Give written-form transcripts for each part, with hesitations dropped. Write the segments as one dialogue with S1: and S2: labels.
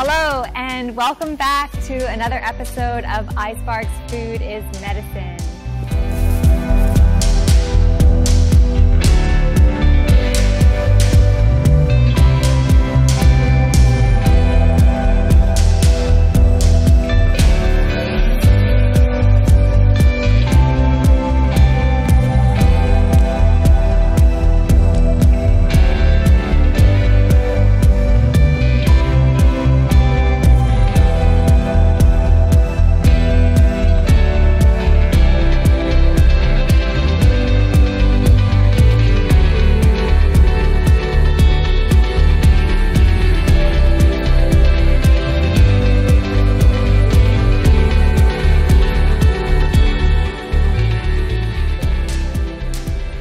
S1: Hello, and welcome back to another episode of iSpark's Food is Medicine.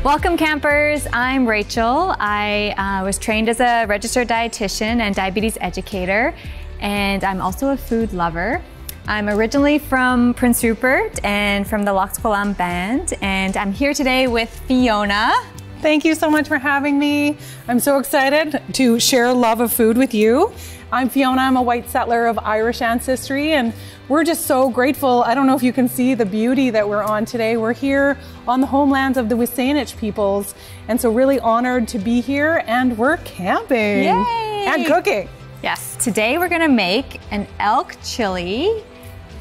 S1: Welcome campers, I'm Rachel. I was trained as a registered dietitian and diabetes educator, and I'm also a food lover. I'm originally from Prince Rupert and from the Loch Swillam band, and I'm here today with Fiona.
S2: Thank you so much for having me. I'm so excited to share love of food with you. I'm Fiona, I'm a white settler of Irish ancestry, and we're just so grateful. I don't know if you can see the beauty that we're on today. We're here on the homelands of the WSÁNEĆ peoples, and so really honored to be here, and we're camping.
S1: Yay!
S2: And cooking.
S1: Yes, today we're gonna make an elk chili,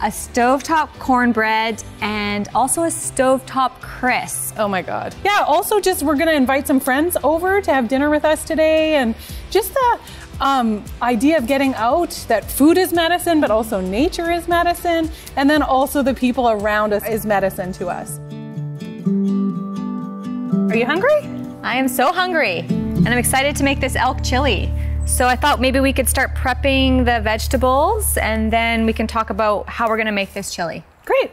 S1: a stovetop cornbread, and also a stovetop crisp.
S2: Oh my God. Yeah, also just we're gonna invite some friends over to have dinner with us today, and just the idea of getting out, that food is medicine, but also nature is medicine, and then also the people around us is medicine to us. Are you hungry?
S1: I am so hungry, and I'm excited to make this elk chili. So I thought maybe we could start prepping the vegetables, and then we can talk about how we're gonna make this chili.
S2: Great.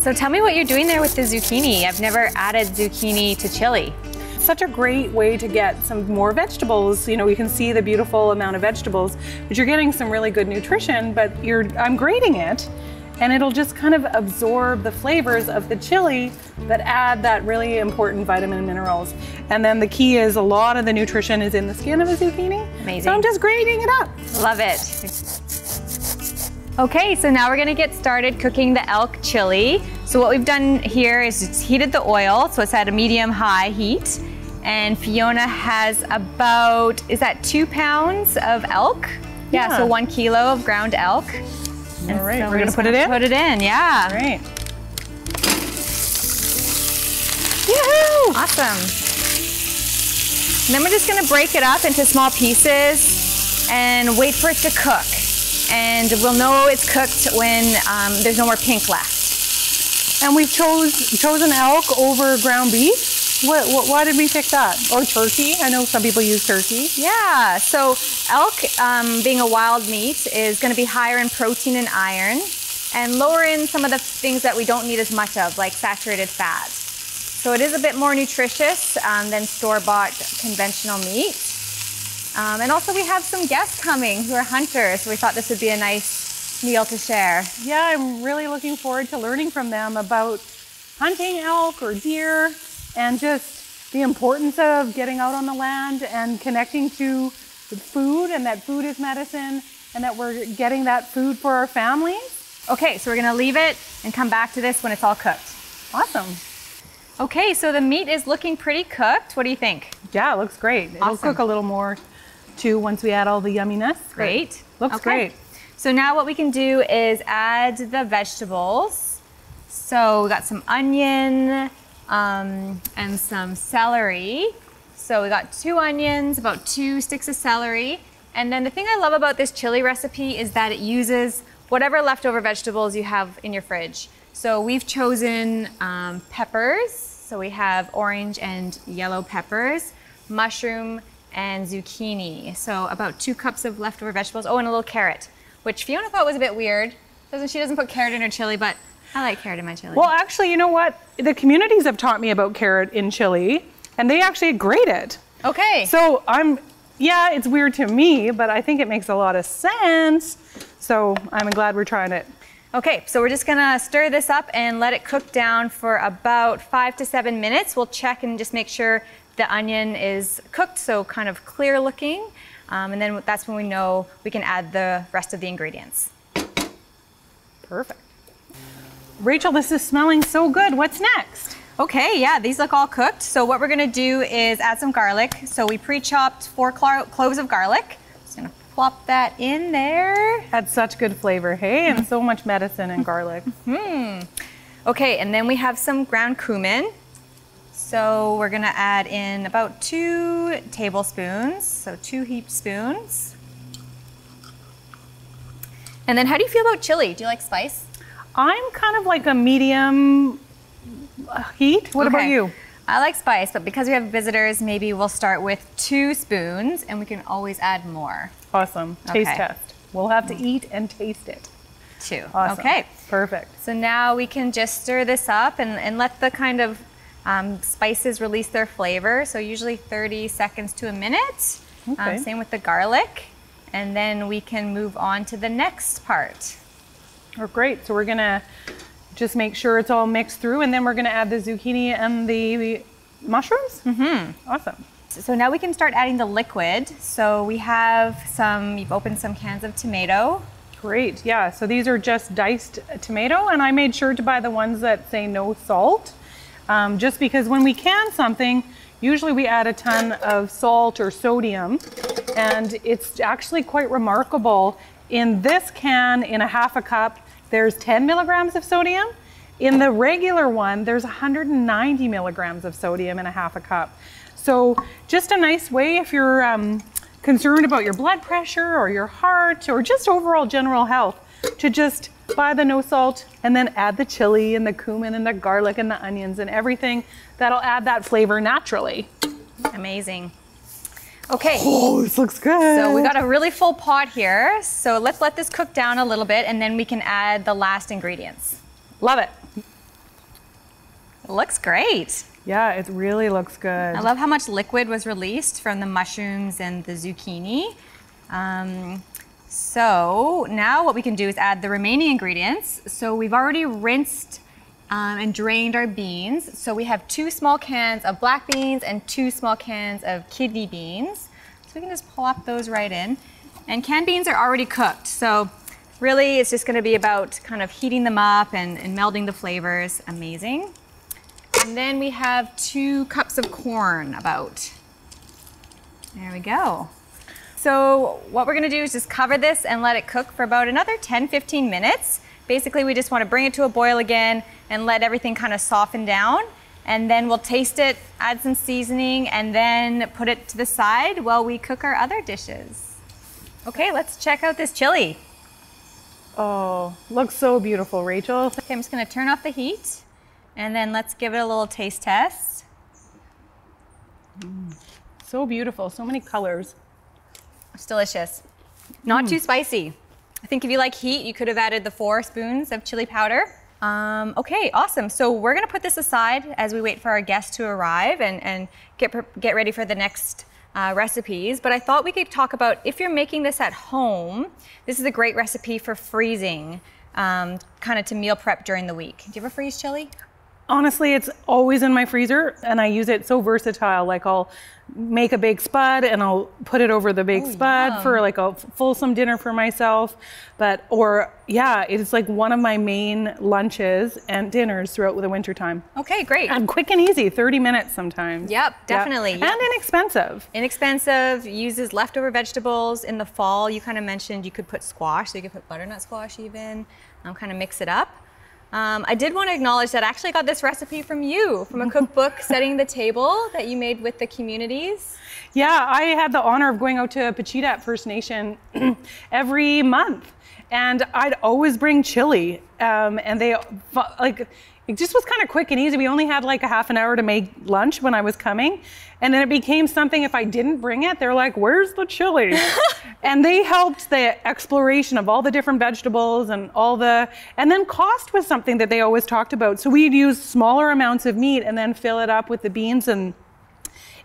S1: So tell me what you're doing there with the zucchini. I've never added zucchini to chili.
S2: Such a great way to get some more vegetables. You know, you can see the beautiful amount of vegetables, but you're getting some really good nutrition, but I'm grating it, and it'll just kind of absorb the flavors of the chili that add that really important vitamin and minerals. And then the key is a lot of the nutrition is in the skin of a zucchini.
S1: Amazing.
S2: So I'm just grating it up.
S1: Love it. Okay, so now we're gonna get started cooking the elk chili. So what we've done here is it's heated the oil, so it's at a medium-high heat. And Fiona has about, is that 2 pounds of elk? Yeah, so 1 kilo of ground elk.
S2: All right, so we're gonna put it in?
S1: Put it in, yeah.
S2: All right.
S1: Yahoo! Awesome. And then we're just gonna break it up into small pieces and wait for it to cook. And we'll know it's cooked when there's no more pink left.
S2: And we've chosen elk over ground beef. Why did we pick that? Or turkey? I know some people use turkey.
S1: Yeah, so elk, being a wild meat, is going to be higher in protein and iron, and lower in some of the things that we don't need as much of, like saturated fat. So it is a bit more nutritious than store-bought conventional meat. And also we have some guests coming who are hunters, so we thought this would be a nice meal to share.
S2: Yeah, I'm really looking forward to learning from them about hunting elk or deer, and just the importance of getting out on the land and connecting to the food, and that food is medicine, and that we're getting that food for our families.
S1: Okay, so we're gonna leave it and come back to this when it's all cooked.
S2: Awesome.
S1: Okay, so the meat is looking pretty cooked. What do you think?
S2: Yeah, it looks great. It'll cook a little more too once we add all the yumminess.
S1: Great.
S2: Looks great.
S1: So now what we can do is add the vegetables. So we got some onion and some celery. So we got 2 onions, about 2 sticks of celery. And then the thing I love about this chili recipe is that it uses whatever leftover vegetables you have in your fridge. So we've chosen peppers. So we have orange and yellow peppers, mushroom, and zucchini. So about 2 cups of leftover vegetables. Oh, and a little carrot, which Fiona thought was a bit weird. She doesn't put carrot in her chili, but I like carrot in my chili.
S2: Well, actually, you know what? The communities have taught me about carrot in chili, and they actually grate it.
S1: Okay.
S2: So yeah, it's weird to me, but I think it makes a lot of sense. So I'm glad we're trying it.
S1: Okay, so we're just gonna stir this up and let it cook down for about 5 to 7 minutes. We'll check and just make sure the onion is cooked, so kind of clear looking. And then that's when we know we can add the rest of the ingredients.
S2: Perfect. Rachel, this is smelling so good. What's next?
S1: Okay, yeah, these look all cooked. So what we're gonna do is add some garlic. So we pre-chopped 4 cloves of garlic. Just gonna plop that in there.
S2: Had such good flavor, hey? And so much medicine in garlic.
S1: Okay, and then we have some ground cumin. So we're gonna add in about 2 tablespoons, so 2 heaped spoons. And then how do you feel about chili? Do you like spice?
S2: I'm kind of like a medium heat. What about you?
S1: I like spice, but because we have visitors, maybe we'll start with 2 spoons and we can always add more.
S2: Awesome. Taste test. We'll have to eat and taste it.
S1: 2.
S2: Awesome.
S1: Okay.
S2: Perfect.
S1: So now we can just stir this up and let the kind of spices release their flavor. So usually 30 seconds to a minute.
S2: Okay.
S1: Same with the garlic. And then we can move on to the next part.
S2: Oh, great. So we're gonna just make sure it's all mixed through, and then we're gonna add the zucchini and the mushrooms? Awesome.
S1: So now we can start adding the liquid. So we have you've opened some cans of tomato.
S2: Great, yeah. So these are just diced tomato, and I made sure to buy the ones that say no salt, just because when we can something, usually we add a ton of salt or sodium, and it's actually quite remarkable. In this can, in a half a cup, there's 10 milligrams of sodium. In the regular one, there's 190 milligrams of sodium in a half a cup. So just a nice way if you're concerned about your blood pressure or your heart or just overall general health, to just buy the no salt and then add the chili and the cumin and the garlic and the onions and everything that'll add that flavor naturally.
S1: Amazing. Okay.
S2: Oh, this looks good.
S1: So we got a really full pot here. So let's let this cook down a little bit and then we can add the last ingredients.
S2: Love it.
S1: It looks great.
S2: Yeah, it really looks good.
S1: I love how much liquid was released from the mushrooms and the zucchini. So now what we can do is add the remaining ingredients. So we've already rinsed and drained our beans. So we have 2 small cans of black beans and 2 small cans of kidney beans. So we can just plop those right in. And canned beans are already cooked. So really it's just gonna be about kind of heating them up and melding the flavors. Amazing. And then we have 2 cups of corn about. There we go. So what we're gonna do is just cover this and let it cook for about another 10-15 minutes. Basically, we just want to bring it to a boil again and let everything kind of soften down. And then we'll taste it, add some seasoning, and then put it to the side while we cook our other dishes. Okay, let's check out this chili.
S2: Oh, looks so beautiful, Rachel.
S1: Okay, I'm just going to turn off the heat, and then let's give it a little taste test.
S2: So beautiful, so many colors.
S1: It's delicious. Not too spicy. I think if you like heat, you could have added the 4 spoons of chili powder. Okay, awesome. So we're gonna put this aside as we wait for our guests to arrive and get ready for the next recipes. But I thought we could talk about, if you're making this at home, this is a great recipe for freezing, kind of to meal prep during the week. Do you ever freeze chili?
S2: Honestly, it's always in my freezer, and I use it so versatile. Like, I'll make a baked spud and I'll put it over the baked spud for like a fulsome dinner for myself. Yeah, it's like one of my main lunches and dinners throughout the winter time.
S1: Okay, great.
S2: And quick and easy, 30 minutes sometimes.
S1: Yep, definitely.
S2: Yep. And inexpensive.
S1: Inexpensive, uses leftover vegetables. In the fall, you kind of mentioned you could put squash, so you could put butternut squash even, kind of mix it up. I did want to acknowledge that I actually got this recipe from you, from a cookbook, Setting the Table, that you made with the communities. Yeah,
S2: I had the honor of going out to Pacheedaht First Nation every month, and I'd always bring chili, and they, like, it just was kind of quick and easy. We only had like a half an hour to make lunch when I was coming, and then it became something, if I didn't bring it, they're like, where's the chili? And they helped the exploration of all the different vegetables and and then cost was something that they always talked about. So we'd use smaller amounts of meat and then fill it up with the beans, and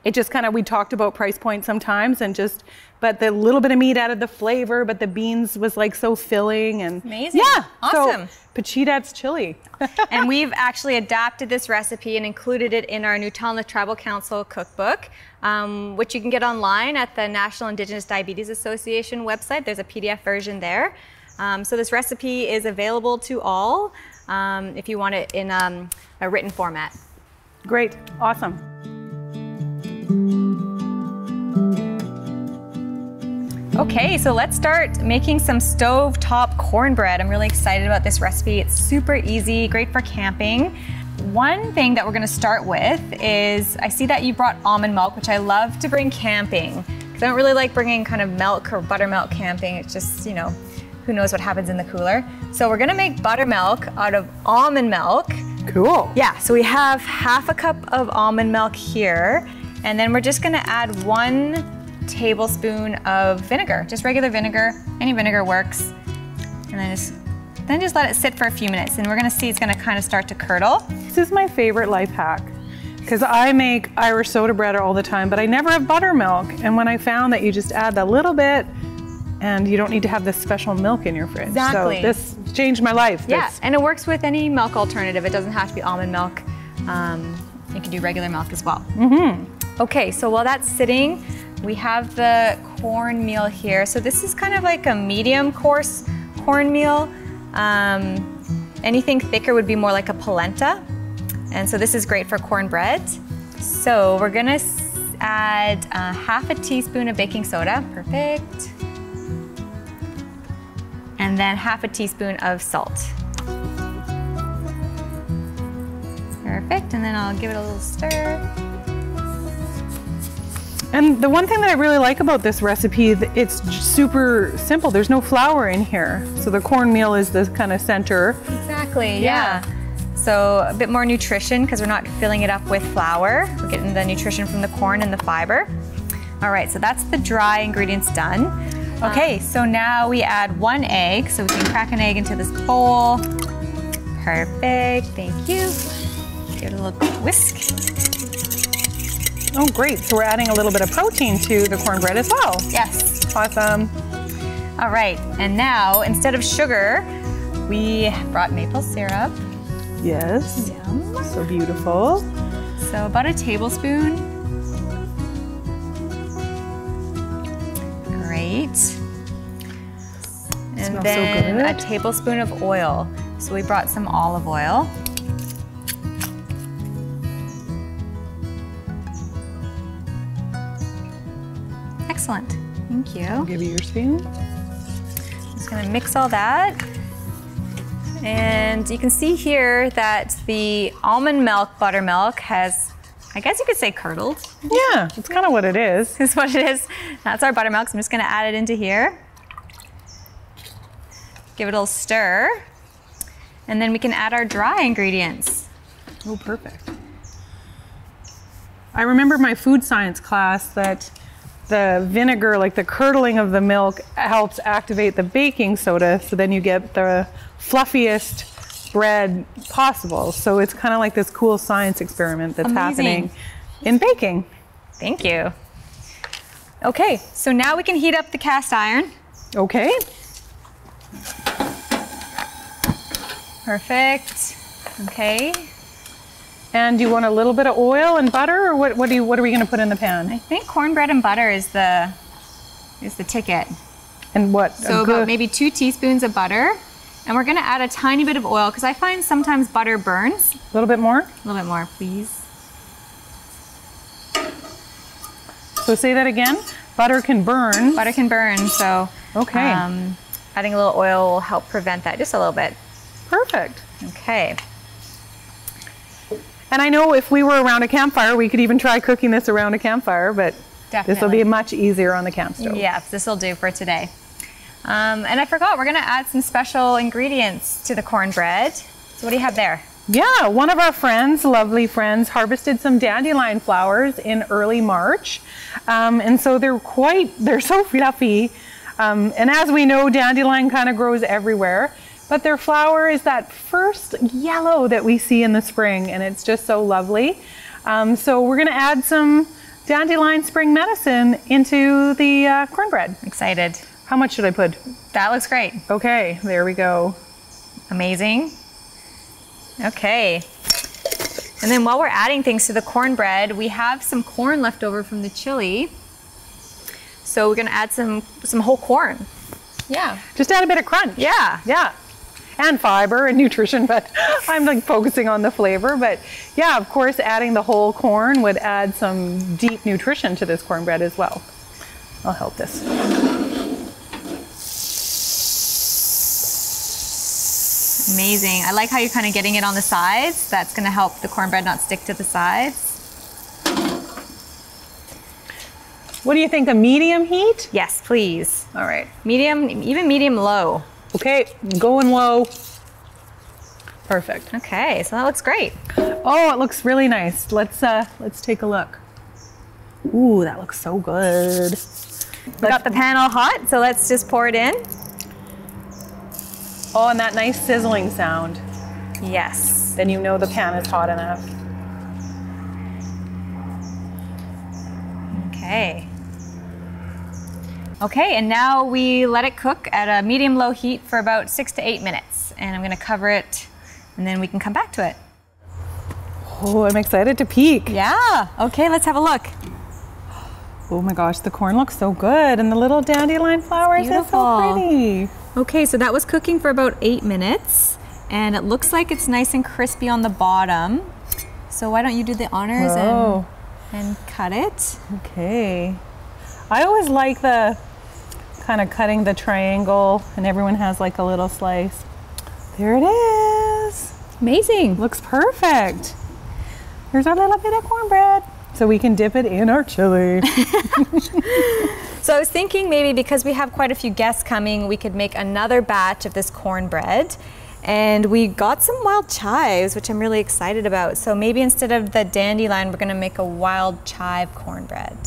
S2: it just kind of, we talked about price point sometimes and just, but the little bit of meat added the flavor, but the beans was like so filling and
S1: amazing.
S2: Yeah.
S1: Awesome.
S2: So, Tbsp chili.
S1: And we've actually adapted this recipe and included it in our Newfoundland Tribal Council cookbook, which you can get online at the National Indigenous Diabetes Association website. There's a PDF version there. So this recipe is available to all if you want it in a written format.
S2: Great, awesome.
S1: Okay, so let's start making some stovetop cornbread. I'm really excited about this recipe. It's super easy, great for camping. One thing that we're gonna start with is, I see that you brought almond milk, which I love to bring camping. Because I don't really like bringing kind of milk or buttermilk camping. It's just, you know, who knows what happens in the cooler. So we're gonna make buttermilk out of almond milk.
S2: Cool.
S1: Yeah, so we have half a cup of almond milk here, and then we're just gonna add 1 tablespoon of vinegar, just regular vinegar, any vinegar works. And then just let it sit for a few minutes, and we're gonna see it's gonna kind of start to curdle.
S2: This is my favorite life hack, because I make Irish soda bread all the time, but I never have buttermilk. And when I found that you just add a little bit, and you don't need to have this special milk in your fridge.
S1: Exactly.
S2: So this changed my life.
S1: Yeah, and it works with any milk alternative. It doesn't have to be almond milk. You can do regular milk as well. Okay, so while that's sitting, we have the cornmeal here. So this is kind of like a medium coarse cornmeal. Anything thicker would be more like a polenta. And so this is great for cornbread. So we're gonna add half a teaspoon of baking soda, perfect. And then half a teaspoon of salt. Perfect, and then I'll give it a little stir.
S2: And the one thing that I really like about this recipe, it's super simple. There's no flour in here. So the cornmeal is the kind of center.
S1: Exactly, yeah. So a bit more nutrition because we're not filling it up with flour. We're getting the nutrition from the corn and the fiber. All right, so that's the dry ingredients done. Okay, so now we add 1 egg. So we can crack an egg into this bowl. Perfect, thank you. Give it a little whisk.
S2: Oh, great. So we're adding a little bit of protein to the cornbread as well.
S1: Yes.
S2: Awesome.
S1: All right, and now instead of sugar, we brought maple syrup.
S2: Yes.
S1: Yum.
S2: So beautiful.
S1: So about a tablespoon. Great. And then a tablespoon of oil. So we brought some olive oil. Excellent, thank you.
S2: I'll give you your spoon.
S1: Just gonna mix all that. And you can see here that the almond milk buttermilk has, I guess you could say, curdled.
S2: Yeah, it's kind of what it is.
S1: That's what it is. That's our buttermilk, so I'm just gonna add it into here. Give it a little stir. And then we can add our dry ingredients.
S2: Oh, perfect. I remember my food science class that the vinegar, like the curdling of the milk, helps activate the baking soda, so then you get the fluffiest bread possible. So it's kind of like this cool science experiment that's happening in baking.
S1: Thank you. Okay, so now we can heat up the cast iron.
S2: Okay.
S1: Perfect. Okay.
S2: And do you want a little bit of oil and butter, or what are we going to put in the pan?
S1: I think cornbread and butter is the ticket.
S2: And what?
S1: So about maybe 2 teaspoons of butter. And we're going to add a tiny bit of oil because I find sometimes butter burns.
S2: A little bit more?
S1: A little bit more, please.
S2: So say that again. Butter can burn.
S1: Butter can burn, so
S2: okay.
S1: Adding a little oil will help prevent that just a little bit.
S2: Perfect.
S1: Okay.
S2: And I know if we were around a campfire, we could even try cooking this around a campfire, but this will be much easier on the camp stove.
S1: Yes, this will do for today. And I forgot, we're gonna add some special ingredients to the cornbread. So what do you have there?
S2: Yeah, one of our friends, lovely friends, harvested some dandelion flowers in early March. And so they're so fluffy. And as we know, dandelion kind of grows everywhere. But their flower is that first yellow that we see in the spring, and it's just so lovely. So we're gonna add some dandelion spring medicine into the cornbread.
S1: Excited.
S2: How much should I put?
S1: That looks great.
S2: Okay, there we go.
S1: Amazing. Okay. And then while we're adding things to the cornbread, we have some corn left over from the chili. So we're gonna add some whole corn. Yeah.
S2: Just add a bit of crunch.
S1: Yeah.
S2: Yeah. And fiber and nutrition, but I'm like focusing on the flavor. But yeah, of course, adding the whole corn would add some deep nutrition to this cornbread as well. I'll help this.
S1: Amazing. I like how you're kind of getting it on the sides. That's going to help the cornbread not stick to the sides.
S2: What do you think, a medium heat?
S1: Yes, please.
S2: All right.
S1: Medium, even medium low.
S2: Okay, going low. Perfect.
S1: Okay, so that looks great.
S2: Oh, it looks really nice. Let's take a look. Ooh, that looks so good.
S1: We got the pan all hot, so let's just pour it in.
S2: Oh, and that nice sizzling sound.
S1: Yes.
S2: Then you know the pan is hot enough.
S1: Okay. Okay, and now we let it cook at a medium-low heat for about 6 to 8 minutes. And I'm gonna cover it, and then we can come back to it.
S2: Oh, I'm excited to peek.
S1: Yeah, okay, let's have a look.
S2: Oh my gosh, the corn looks so good, and the little dandelion flowers are so pretty.
S1: Okay, so that was cooking for about 8 minutes, and it looks like it's nice and crispy on the bottom. So why don't you do the honors and cut it?
S2: Okay. I always like the kind of cutting the triangle, and everyone has like a little slice. There it is.
S1: Amazing.
S2: Looks perfect. Here's our little bit of cornbread. So we can dip it in our chili.
S1: So I was thinking maybe because we have quite a few guests coming, we could make another batch of this cornbread. And we got some wild chives, which I'm really excited about. So maybe instead of the dandelion, we're gonna make a wild chive cornbread.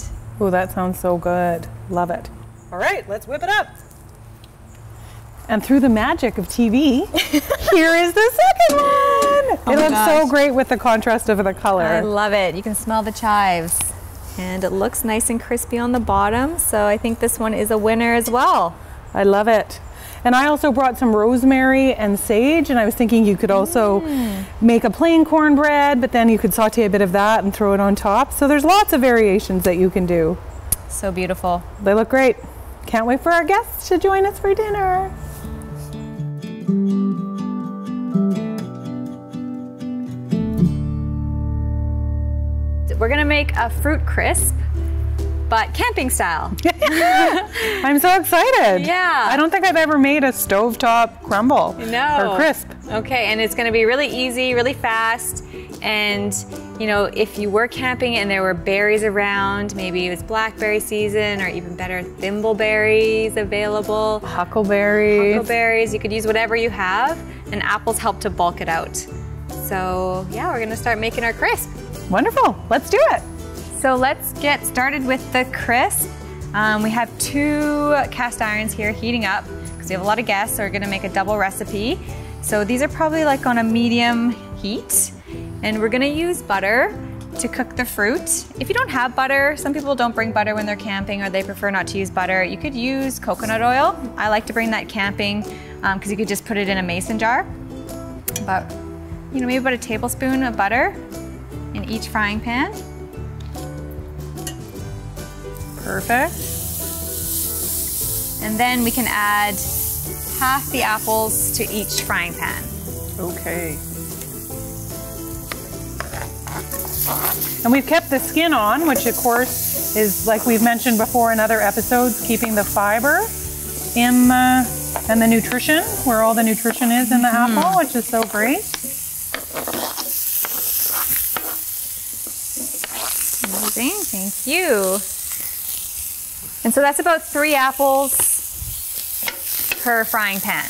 S2: Oh, that sounds so good. Love it. All right, let's whip it up. And through the magic of TV, here is the second one. It looks so great with the contrast of the color.
S1: I love it. You can smell the chives. And it looks nice and crispy on the bottom. So I think this one is a winner as well.
S2: I love it. And I also brought some rosemary and sage, and I was thinking you could also make a plain cornbread, but then you could saute a bit of that and throw it on top. So there's lots of variations that you can do.
S1: So beautiful.
S2: They look great. Can't wait for our guests to join us for dinner.
S1: We're gonna make a fruit crisp, but camping style.
S2: I'm so excited.
S1: Yeah.
S2: I don't think I've ever made a stovetop crumble or crisp.
S1: Okay, and it's gonna be really easy, really fast. And you know, if you were camping and there were berries around, maybe it was blackberry season, or even better, thimbleberries available.
S2: Huckleberries.
S1: Huckleberries, you could use whatever you have, and apples help to bulk it out. So yeah, we're gonna start making our crisp.
S2: Wonderful, let's do it.
S1: So let's get started with the crisp. We have 2 cast irons here heating up because we have a lot of guests, so we're gonna make a double recipe. So these are probably like on a medium heat, and we're gonna use butter to cook the fruit. If you don't have butter, some people don't bring butter when they're camping, or they prefer not to use butter. You could use coconut oil. I like to bring that camping because you could just put it in a mason jar. About, you know, maybe about a tablespoon of butter in each frying pan.
S2: Perfect.
S1: And then we can add half the apples to each frying pan.
S2: Okay. And we've kept the skin on, which of course is, like we've mentioned before in other episodes, keeping the fiber in and the nutrition, where all the nutrition is in the apple, which is so great.
S1: Amazing, thank you. And so that's about 3 apples per frying pan.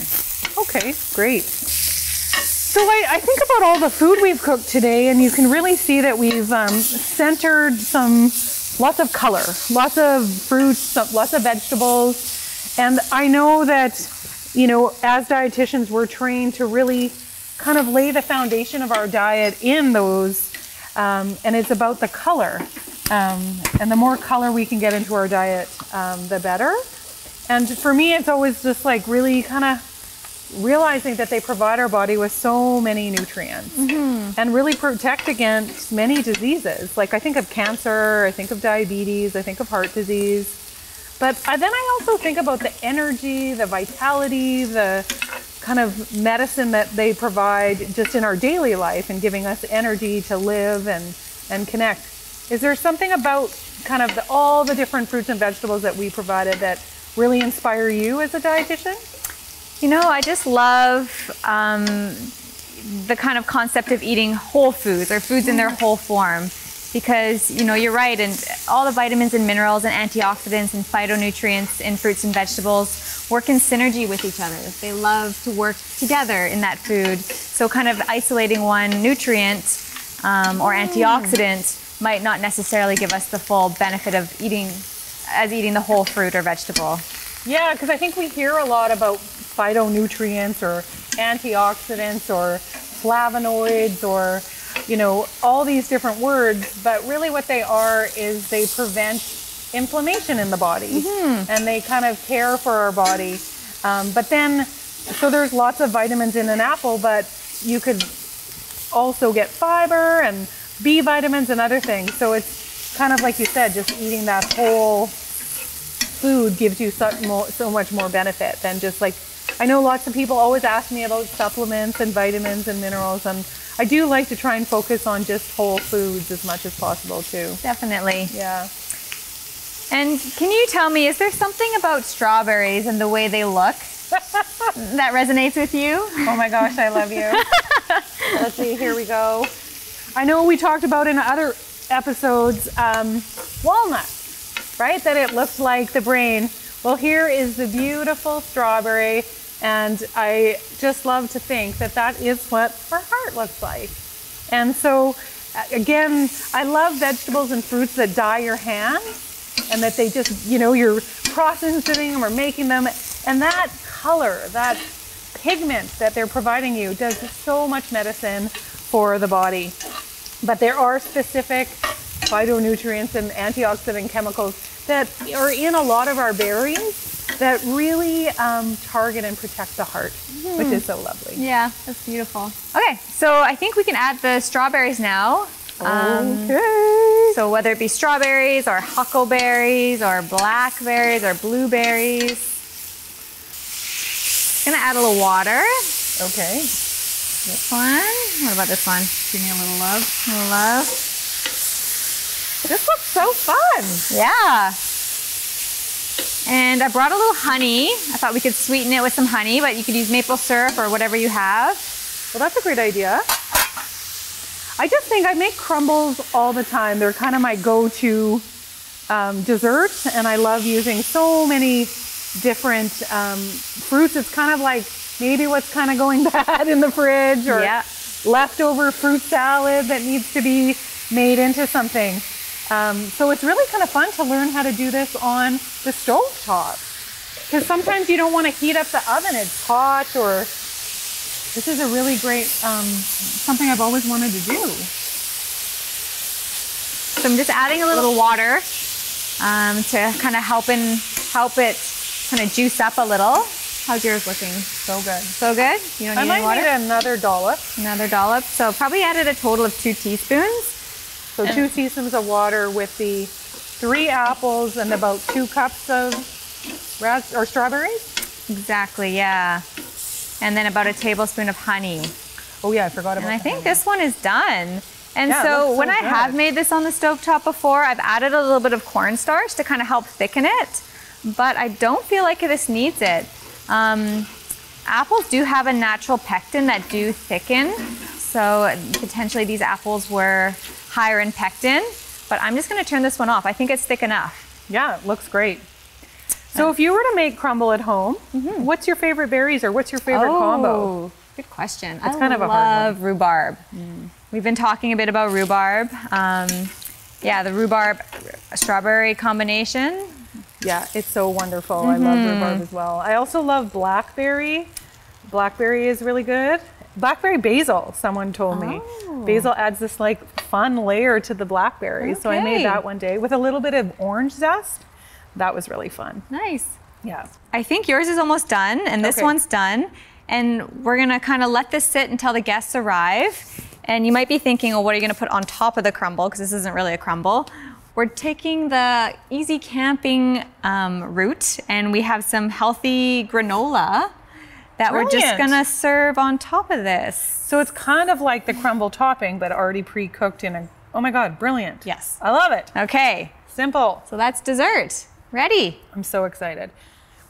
S2: Okay, great. So I think about all the food we've cooked today, and you can really see that we've centered lots of color, lots of fruits, lots of vegetables. And I know that, you know, as dietitians, we're trained to really kind of lay the foundation of our diet in those, and it's about the color. And the more color we can get into our diet, the better. And for me, it's always just like really kind of realizing that they provide our body with so many nutrients and really protect against many diseases. Like I think of cancer, I think of diabetes, I think of heart disease. But then I also think about the energy, the vitality, the kind of medicine that they provide just in our daily life and giving us energy to live and connect. Is there something about kind of all the different fruits and vegetables that we provided that really inspire you as a dietitian?
S1: You know, I just love the kind of concept of eating whole foods or foods in their whole form, because, you know, you're right, and all the vitamins and minerals and antioxidants and phytonutrients in fruits and vegetables work in synergy with each other. They love to work together in that food. So kind of isolating one nutrient or antioxidant might not necessarily give us the full benefit of eating the whole fruit or vegetable.
S2: Yeah, because I think we hear a lot about phytonutrients or antioxidants or flavonoids or, you know, all these different words, but really what they are is they prevent inflammation in the body and they kind of care for our body. But then, so there's lots of vitamins in an apple, but you could also get fiber and B vitamins and other things. So it's kind of like you said, just eating that whole food gives you so much more benefit than just like, I know lots of people always ask me about supplements and vitamins and minerals, and I do like to try and focus on just whole foods as much as possible too.
S1: Definitely.
S2: Yeah.
S1: And can you tell me, is there something about strawberries and the way they look that resonates with you?
S2: Oh my gosh, I love you. Let's see, here we go. I know we talked about in other episodes, walnuts. Right? That it looks like the brain. Well, here is the beautiful strawberry, and I just love to think that that is what our heart looks like. And so, again, I love vegetables and fruits that dye your hands, and that they just, you know, you're processing them or making them, and that color, that pigment that they're providing you does so much medicine for the body. But there are specific phytonutrients and antioxidant chemicals that are in a lot of our berries that really target and protect the heart, which is so lovely.
S1: Yeah, that's beautiful. Okay, so I think we can add the strawberries now.
S2: Okay.
S1: So whether it be strawberries or huckleberries or blackberries or blueberries. Gonna add a little water.
S2: Okay.
S1: This one. What about this one?
S2: Give me a little love.
S1: A little love.
S2: This looks so fun.
S1: Yeah. And I brought a little honey. I thought we could sweeten it with some honey, but you could use maple syrup or whatever you have.
S2: Well, that's a great idea. I just think I make crumbles all the time. They're kind of my go-to dessert, and I love using so many different fruits. It's kind of like maybe what's kind of going bad in the fridge, or leftover fruit salad that needs to be made into something. So it's really kind of fun to learn how to do this on the stove top, because sometimes you don't want to heat up the oven. It's hot, or this is a really great, something I've always wanted to do.
S1: So I'm just adding a little water to kind of help it kind of juice up a little. How's yours looking?
S2: So good.
S1: So good? You don't need any water?
S2: I might need another dollop.
S1: Another dollop. So probably added a total of 2 teaspoons.
S2: So 2 teaspoons of water with the 3 apples and about 2 cups of strawberries?
S1: Exactly, yeah. And then about a tablespoon of honey.
S2: Oh yeah, I forgot about that.
S1: And I think this one is done. And
S2: yeah,
S1: so
S2: when
S1: I have made this on the stovetop before, I've added a little bit of cornstarch to kind of help thicken it, but I don't feel like this needs it. Apples do have a natural pectin that do thicken, so potentially these apples were higher in pectin, but I'm just going to turn this one off. I think it's thick enough.
S2: Yeah, it looks great. So if you were to make crumble at home, what's your favorite berries, or what's your favorite combo?
S1: Good question.
S2: It's kind of a hard one.
S1: I love rhubarb. We've been talking a bit about rhubarb. Yeah, the rhubarb strawberry combination.
S2: Yeah, it's so wonderful. I love rhubarb as well. I also love blackberry. Blackberry is really good. Blackberry basil, someone told me. Basil adds this like fun layer to the blackberries. So I made that one day with a little bit of orange zest. That was really fun.
S1: Nice.
S2: Yeah.
S1: I think yours is almost done and this one's done. And we're gonna kind of let this sit until the guests arrive. And you might be thinking, well, what are you gonna put on top of the crumble? Because this isn't really a crumble. We're taking the easy camping route, and we have some healthy granola that we're just gonna serve on top of this.
S2: So it's kind of like the crumble topping, but already pre-cooked in a, oh my God, brilliant.
S1: Yes.
S2: I love it.
S1: Okay.
S2: Simple.
S1: So that's dessert. Ready.
S2: I'm so excited.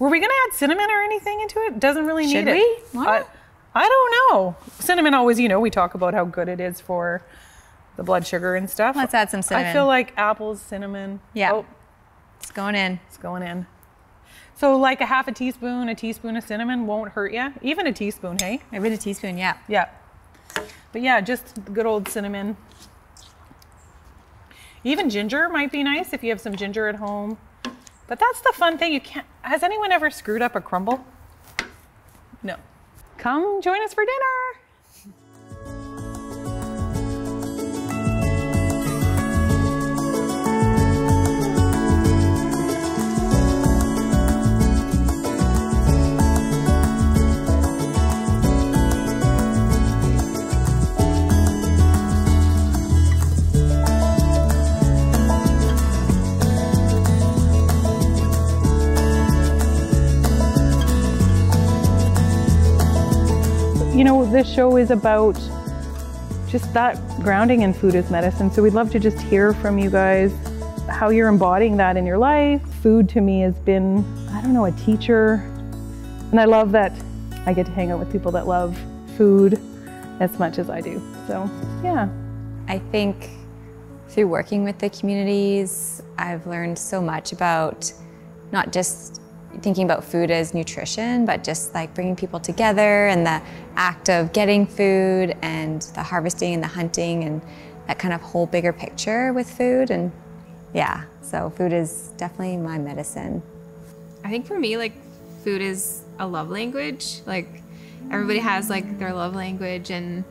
S2: Were we gonna add cinnamon or anything into it? Doesn't really need it.
S1: Should we? What?
S2: I don't know. Cinnamon always, you know, we talk about how good it is for the blood sugar and stuff.
S1: Let's add some cinnamon.
S2: I feel like apples, cinnamon.
S1: Yeah.
S2: Oh,
S1: it's going in.
S2: it's going in. So like a half a teaspoon of cinnamon won't hurt you. Even a teaspoon, hey?
S1: Maybe a teaspoon, yeah.
S2: Yeah. But yeah, just good old cinnamon. Even ginger might be nice if you have some ginger at home. But that's the fun thing. You can't. Has anyone ever screwed up a crumble? No. Come join us for dinner. You know, this show is about just that grounding in food as medicine. So we'd love to just hear from you guys how you're embodying that in your life. Food to me has been, I don't know, a teacher. And I love that I get to hang out with people that love food as much as I do. So, yeah.
S1: I think through working with the communities, I've learned so much about not just thinking about food as nutrition, but just like bringing people together and the act of getting food and the harvesting and the hunting and that kind of whole bigger picture with food. And yeah, so food is definitely my medicine.
S3: I think for me, like, food is a love language. Like, everybody has like their love language, and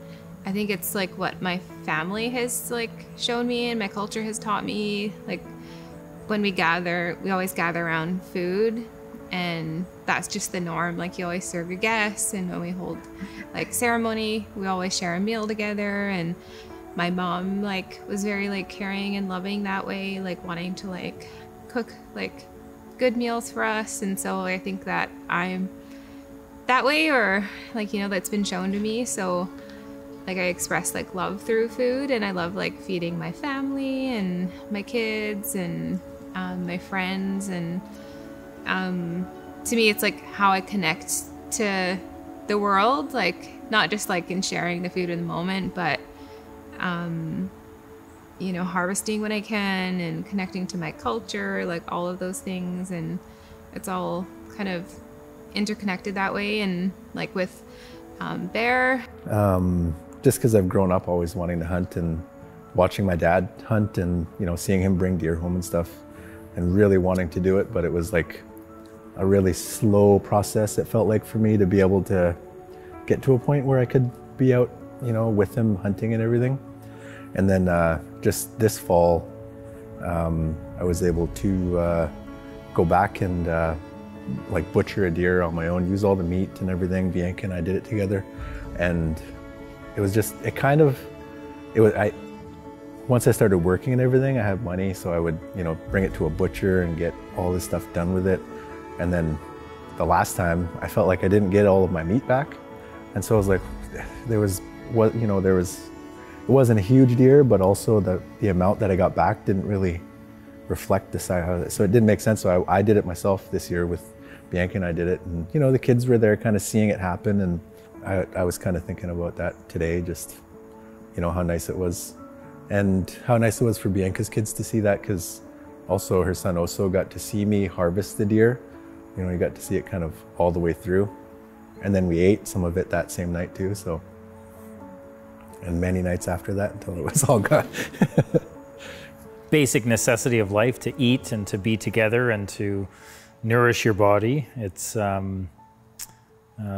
S3: I think it's like what my family has like shown me and my culture has taught me. Like, when we gather, we always gather around food. And that's just the norm. Like, you always serve your guests, and when we hold like ceremony, we always share a meal together. And my mom like was very like caring and loving that way, like wanting to like cook like good meals for us. And so I think that I'm that way, or like, you know, that's been shown to me. So like I express like love through food, and I love like feeding my family and my kids and my friends. And to me, it's like how I connect to the world, like not just like in sharing the food in the moment, but you know, harvesting when I can and connecting to my culture, like all of those things. And it's all kind of interconnected that way. And like with Bear.
S4: Just because I've grown up always wanting to hunt and watching my dad hunt and, you know, seeing him bring deer home and stuff and really wanting to do it, but it was like a really slow process, it felt like, for me to be able to get to a point where I could be out, you know, with him hunting and everything. And then just this fall, I was able to go back and like butcher a deer on my own, use all the meat and everything. Bianca and I did it together. And it was just, once I started working and everything, I had money, so I would, you know, bring it to a butcher and get all this stuff done with it. And then the last time, I felt like I didn't get all of my meat back. And so I was like, it wasn't a huge deer, but also the amount that I got back didn't really reflect the size. So it didn't make sense. So I did it myself this year with Bianca, and I did it. And, you know, the kids were there kind of seeing it happen. And I was kind of thinking about that today, just, you know, how nice it was. And how nice it was for Bianca's kids to see that, because also her son Oso got to see me harvest the deer. You know, he got to see it kind of all the way through. And then we ate some of it that same night too, so. And many nights after that until it was all gone.
S5: Basic necessity of life, to eat and to be together and to nourish your body. It's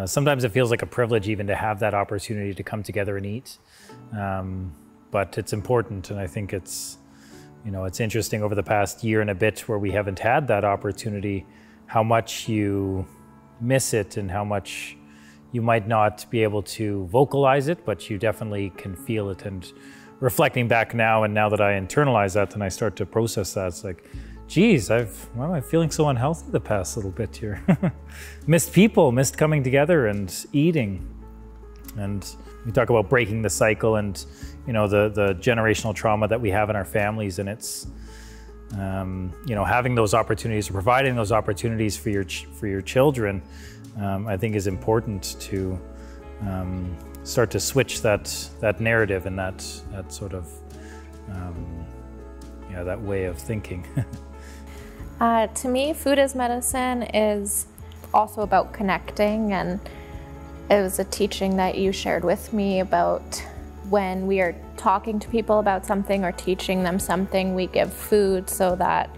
S5: Sometimes it feels like a privilege even to have that opportunity to come together and eat. But it's important, and I think it's, you know, it's interesting over the past year and a bit where we haven't had that opportunity, how much you miss it and how much you might not be able to vocalize it, but you definitely can feel it. And reflecting back now, and now that I internalize that and I start to process that, it's like, geez, why am I feeling so unhealthy the past little bit here? Missed people, missed coming together and eating. And we talk about breaking the cycle and, you know, the generational trauma that we have in our families, and it's, you know, having those opportunities, or providing those opportunities for your children, I think is important to start to switch that narrative and that sort of, yeah, that way of thinking.
S6: To me, food as medicine is also about connecting, and it was a teaching that you shared with me about when we are talking to people about something or teaching them something, we give food so that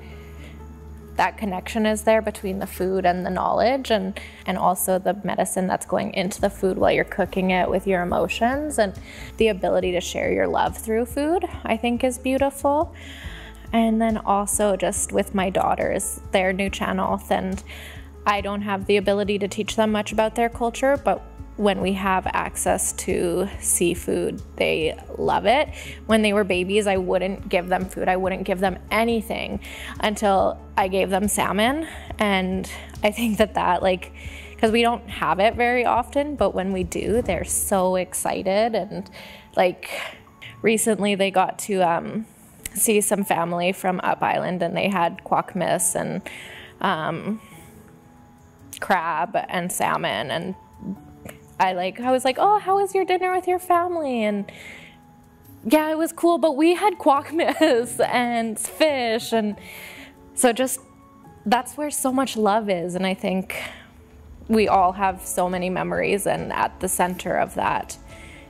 S6: that connection is there between the food and the knowledge, and also the medicine that's going into the food while you're cooking it with your emotions, and the ability to share your love through food, I think is beautiful. And then also just with my daughters, they're new channel, and I don't have the ability to teach them much about their culture, but when we have access to seafood, they love it. When they were babies, I wouldn't give them food. I wouldn't give them anything until I gave them salmon. And I think that like, because we don't have it very often, but when we do, they're so excited. And like recently they got to see some family from Up Island, and they had quackmiss and crab and salmon, and I was like, oh, how was your dinner with your family? And yeah, it was cool, but we had quackmiss and fish, and so just that's where so much love is. And I think we all have so many memories, and at the center of that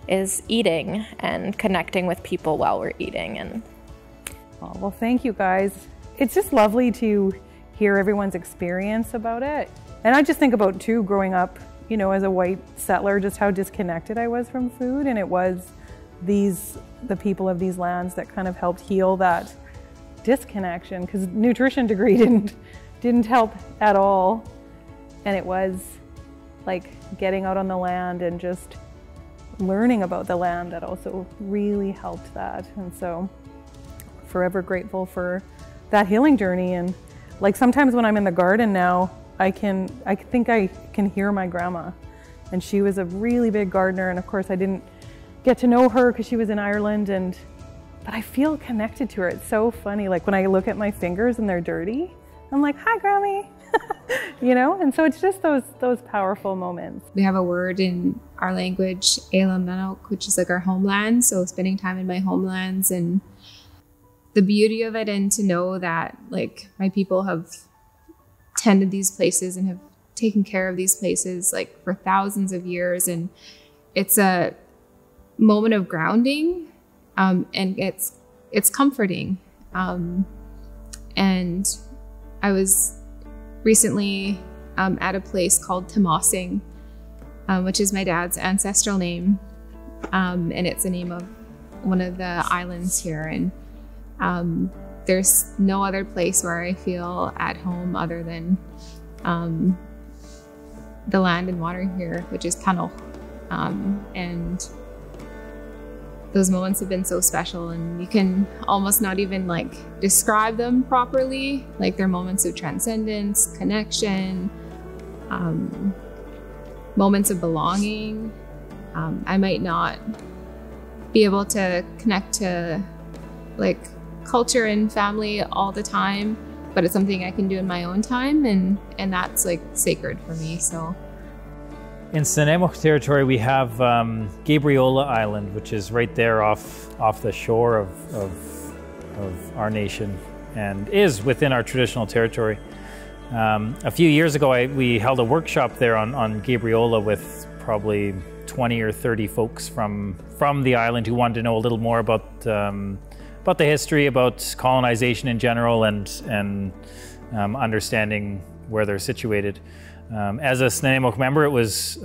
S6: is eating and connecting with people while we're eating. And
S2: oh, well, thank you guys. It's just lovely to hear everyone's experience about it. And I just think about too, growing up, you know, as a white settler, just how disconnected I was from food. And it was the people of these lands that kind of helped heal that disconnection, because nutrition degree didn't help at all. And it was like getting out on the land and just learning about the land that also really helped that. And so forever grateful for that healing journey. And like sometimes when I'm in the garden now, I think I can hear my grandma, and she was a really big gardener. And of course I didn't get to know her because she was in Ireland, but I feel connected to her. It's so funny. Like when I look at my fingers and they're dirty, I'm like, hi, Grammy, you know? And so it's just those powerful moments.
S3: We have a word in our language, which is like our homeland. So spending time in my homelands, and the beauty of it, and to know that like my people have tended these places and have taken care of these places like for thousands of years. And it's a moment of grounding, and it's comforting. And I was recently at a place called Tbsp, which is my dad's ancestral name, and it's the name of one of the islands here. And there's no other place where I feel at home other than the land and water here, which is Kanoch. And those moments have been so special, and you can almost not even like describe them properly. Like they're moments of transcendence, connection, moments of belonging. I might not be able to connect to like culture and family all the time, but it's something I can do in my own time, and that's like sacred for me. So
S5: in SMONETTEN territory, we have Gabriola Island, which is right there off the shore of our nation, and is within our traditional territory. A few years ago, we held a workshop there on Gabriola with probably 20 or 30 folks from the island who wanted to know a little more about the history, about colonization in general, and understanding where they're situated. As a SMONETEN member, it was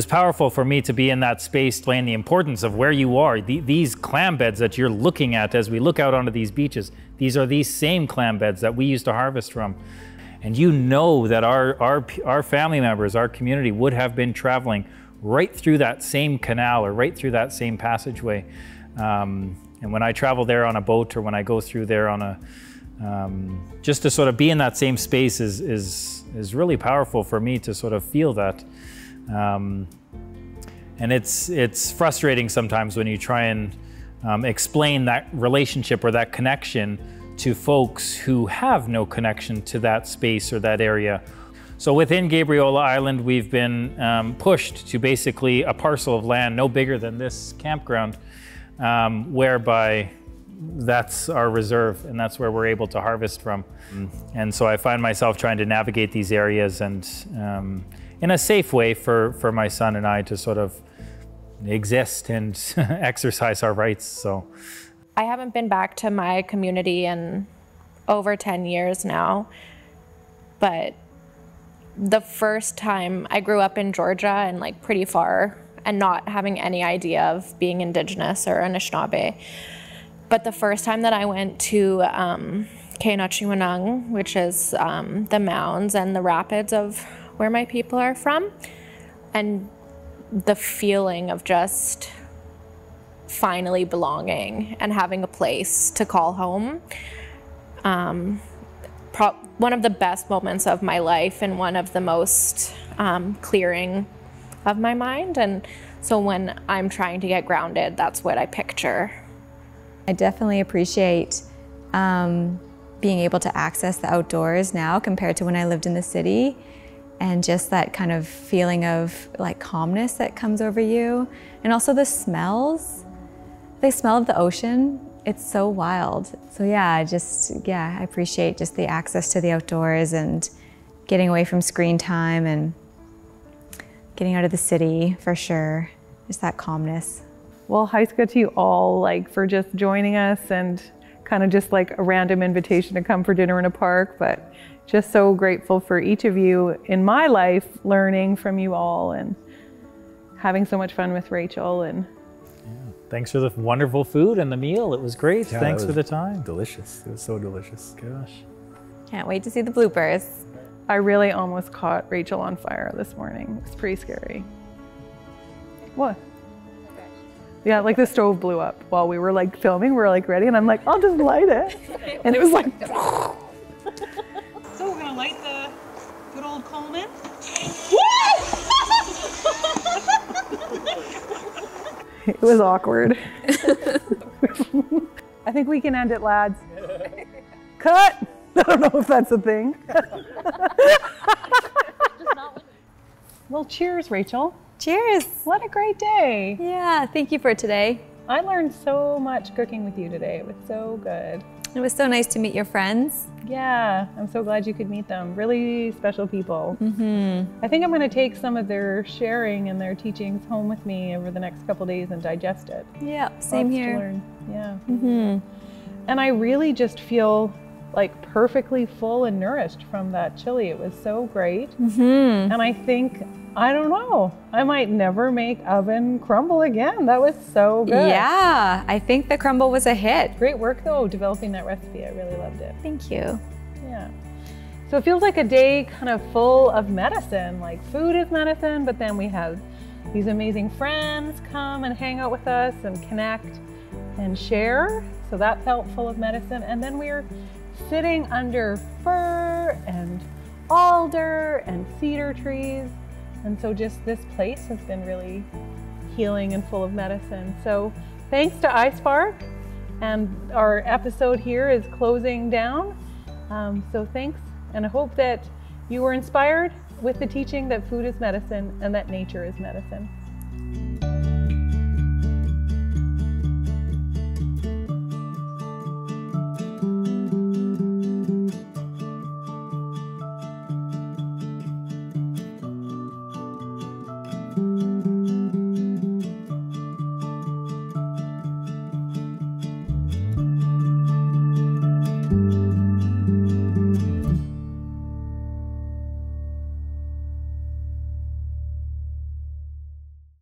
S5: powerful for me to be in that space, playing the importance of where you are. These clam beds that you're looking at as we look out onto these beaches, these are these same clam beds that we used to harvest from. And you know that our family members, our community would have been traveling right through that same canal or right through that same passageway. And when I travel there on a boat, or when I go through there on a, just to sort of be in that same space is really powerful for me to sort of feel that. And it's frustrating sometimes when you try and explain that relationship or that connection to folks who have no connection to that space or that area. So within Gabriola Island, we've been pushed to basically a parcel of land no bigger than this campground, whereby that's our reserve and that's where we're able to harvest from. And so I find myself trying to navigate these areas and in a safe way for my son and I to sort of exist and exercise our rights. So
S6: I haven't been back to my community in over 10 years now, but the first time I grew up in Georgia and like pretty far and not having any idea of being Indigenous or Anishinaabe. But the first time that I went to Kainatchiwanung, which is the mounds and the rapids of where my people are from, and the feeling of just finally belonging and having a place to call home. One of the best moments of my life and one of the most clearing of my mind. And so when I'm trying to get grounded, that's what I picture.
S1: I definitely appreciate being able to access the outdoors now compared to when I lived in the city, and just that kind of feeling of like calmness that comes over you. And also the smells, the smell of the ocean, it's so wild. So yeah, I appreciate just the access to the outdoors and getting away from screen time and getting out of the city for sure. Just that calmness.
S2: Well, haisga to you all, like, for just joining us, and kind of just like a random invitation to come for dinner in a park, but just so grateful for each of you in my life, learning from you all and having so much fun with Rachel. And
S5: thanks for the wonderful food and the meal. It was great.
S4: Yeah,
S5: Thanks for the time.
S4: Delicious. It was so delicious.
S5: Gosh.
S1: Can't wait to see the bloopers.
S2: I really almost caught Rachel on fire this morning. It was pretty scary. What? Yeah, like the stove blew up while we were like filming. We were like ready, and I'm like, I'll just light it. And it was like, so we're gonna light the good old coleman. It was awkward. I think we can end it, lads. Cut! I don't know if that's a thing. Well, cheers, Rachel.
S1: Cheers.
S2: What a great day.
S1: Yeah, thank you for today.
S2: I learned so much cooking with you today. It was so good.
S1: It was so nice to meet your friends.
S2: Yeah, I'm so glad you could meet them. Really special people. I think I'm going to take some of their sharing and their teachings home with me over the next couple days and digest it.
S1: Yeah, same
S2: Lots to
S1: here.
S2: learn. Yeah. And I really just feel like perfectly full and nourished from that chili. It was so great. And I think, I don't know, I might never make oven crumble again. That was so good.
S1: Yeah, I think the crumble was a hit.
S2: Great work though, developing that recipe. I really loved it.
S1: Thank you.
S2: Yeah. So it feels like a day kind of full of medicine, like food is medicine, but then we have these amazing friends come and hang out with us and connect and share. So that felt full of medicine. And then we were sitting under fir and alder and cedar trees. And so just this place has been really healing and full of medicine. So thanks to iSpark, and our episode here is closing down. So thanks, and I hope that you were inspired with the teaching that food is medicine and that nature is medicine.